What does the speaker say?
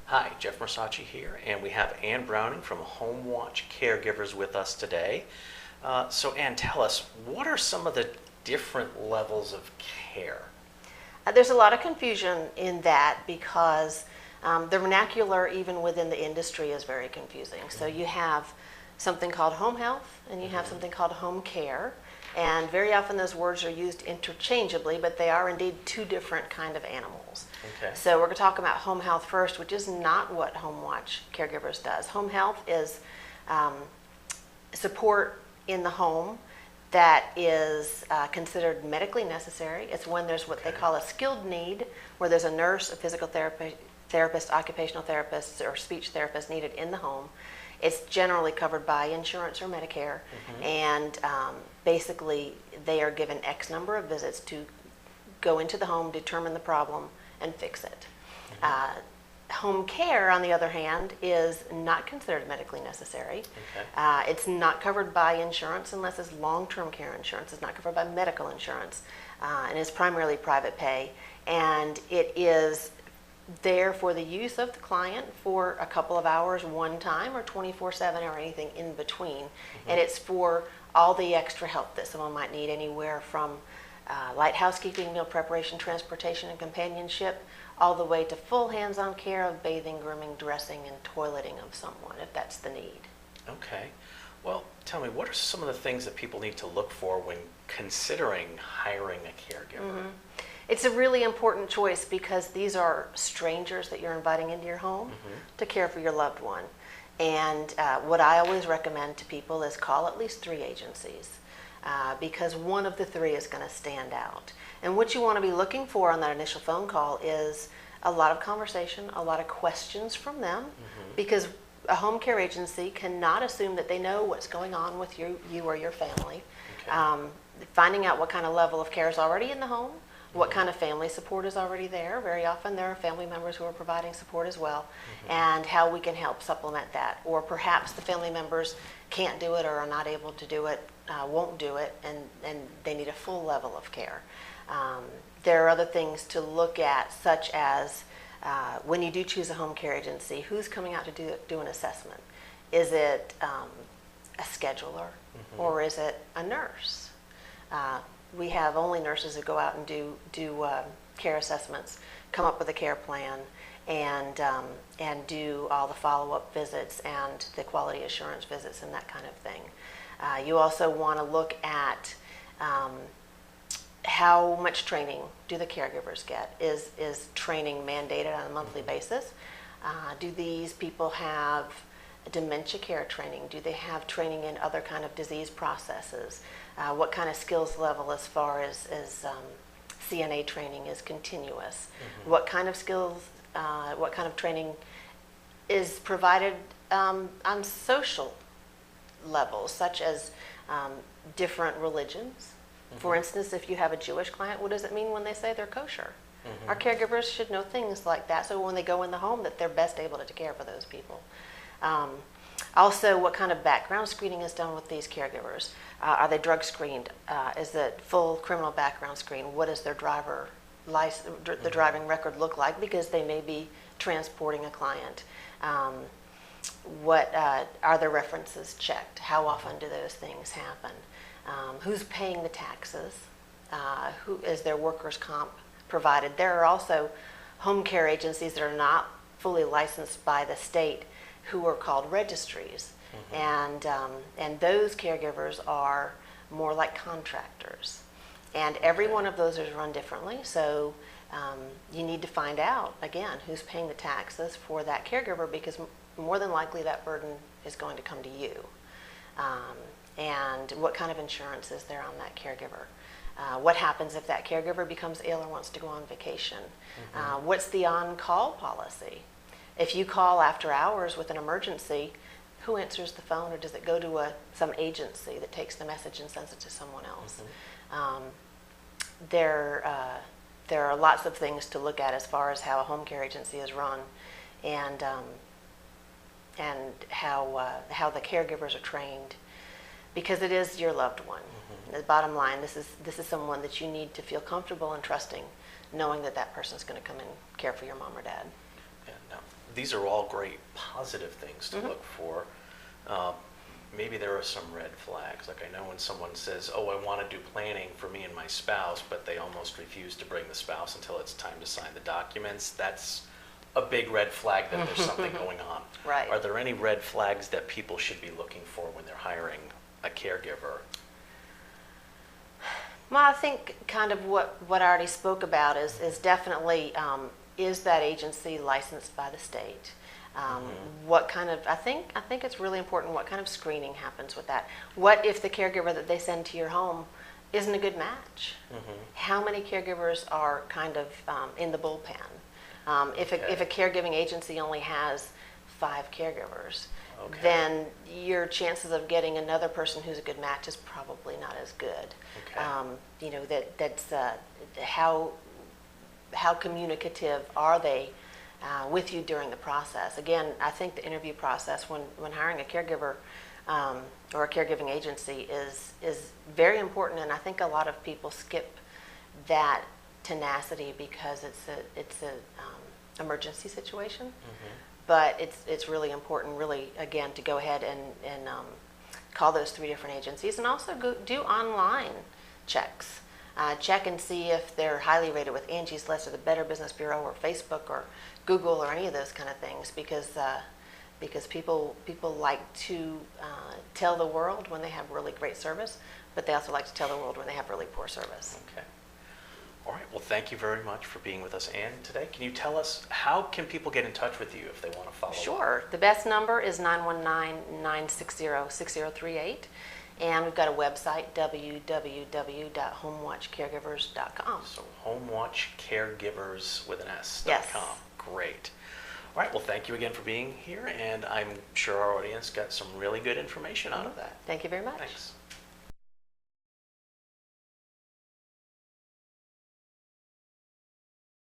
Hi, Jeff Marsace here, and we have Ann Browning from Homewatch CareGivers with us today. So Ann, tell us, what are some of the different levels of care? There's a lot of confusion in that because the vernacular, even within the industry, is very confusing. So you have something called home health and you have something called home care. And very often those words are used interchangeably, but they are indeed two different kind of animals. Okay. So we're going to talk about home health first, which is not what Homewatch CareGivers does. Home health is support in the home that is considered medically necessary. It's when there's what they call a skilled need, where there's a nurse, a physical therapist, occupational therapist, or speech therapist needed in the home. It's generally covered by insurance or Medicare, and basically they are given X number of visits to go into the home, determine the problem, and fix it. Home care, on the other hand, is not considered medically necessary. It's not covered by insurance unless it's long-term care insurance. It's not covered by medical insurance, and is primarily private pay. And it is there for the use of the client for a couple of hours one time, or 24/7, or anything in between. And it's for all the extra help that someone might need, anywhere from light housekeeping, meal preparation, transportation, and companionship, all the way to full hands-on care of bathing, grooming, dressing, and toileting of someone, if that's the need. Okay. Well, tell me, what are some of the things that people need to look for when considering hiring a caregiver? It's a really important choice because these are strangers that you're inviting into your home to care for your loved one. And what I always recommend to people is call at least 3 agencies because one of the 3 is going to stand out. And what you want to be looking for on that initial phone call is a lot of conversation, a lot of questions from them, because a home care agency cannot assume that they know what's going on with you or your family. Finding out what kind of level of care is already in the home, what kind of family support is already there. Very often there are family members who are providing support as well, and how we can help supplement that. Or perhaps the family members can't do it or are not able to do it, won't do it, and they need a full level of care. There are other things to look at, such as when you do choose a home care agency, who's coming out to do an assessment? Is it a scheduler or is it a nurse? We have only nurses who go out and do care assessments, come up with a care plan, and do all the follow-up visits and the quality assurance visits and that kind of thing. You also want to look at how much training do the caregivers get? Is training mandated on a monthly basis? Do these people have dementia care training? Do they have training in other kind of disease processes? What kind of skills level as far as CNA training is continuous? What kind of skills, what kind of training is provided on social levels, such as different religions? For instance, if you have a Jewish client, what does it mean when they say they're kosher? Our caregivers should know things like that, so when they go in the home that they're best able to care for those people. Also, what kind of background screening is done with these caregivers? Are they drug screened? Is it full criminal background screen? What does their the driving record look like? Because they may be transporting a client. What are their references checked? How often do those things happen? Who's paying the taxes? Who is their workers' comp provided? There are also home care agencies that are not fully licensed by the state, who are called registries, and those caregivers are more like contractors, and every one of those is run differently. So you need to find out again who's paying the taxes for that caregiver, because more than likely that burden is going to come to you, and what kind of insurance is there on that caregiver. What happens if that caregiver becomes ill or wants to go on vacation? What's the on-call policy? If you call after hours with an emergency, who answers the phone, or does it go to some agency that takes the message and sends it to someone else? There are lots of things to look at as far as how a home care agency is run, and how the caregivers are trained, because it is your loved one. The bottom line, this is someone that you need to feel comfortable and trusting, knowing that that person is going to come and care for your mom or dad. Yeah, Now, these are all great positive things to look for. Maybe there are some red flags. Like I know when someone says, oh, I want to do planning for me and my spouse, but they almost refuse to bring the spouse until it's time to sign the documents. That's a big red flag that there's something going on. Right. Are there any red flags that people should be looking for when they're hiring a caregiver? Well, I think kind of what I already spoke about is definitely, is that agency licensed by the state? What kind of, I think it's really important what kind of screening happens with that. What if the caregiver that they send to your home isn't a good match? How many caregivers are kind of in the bullpen? If a caregiving agency only has 5 caregivers, then your chances of getting another person who's a good match is probably not as good. You know, that's how communicative are they with you during the process? Again, I think the interview process when hiring a caregiver or a caregiving agency is very important, and I think a lot of people skip that tenacity because it's a emergency situation. But it's really important, really, again, to go ahead and call those 3 different agencies, and also do online checks. Check and see if they're highly rated with Angie's List or the Better Business Bureau or Facebook or Google or any of those kind of things, because people like to tell the world when they have really great service, but they also like to tell the world when they have really poor service. Okay. All right. Well, thank you very much for being with us, Ann, today. Can you tell us how can people get in touch with you if they want to follow up? Sure. The best number is 919-960-6038. And we've got a website, www.homewatchcaregivers.com. So homewatchcaregivers with an S.com. Yes. Great. All right. Well, thank you again for being here, and I'm sure our audience got some really good information out of that. Thank you very much. Thanks.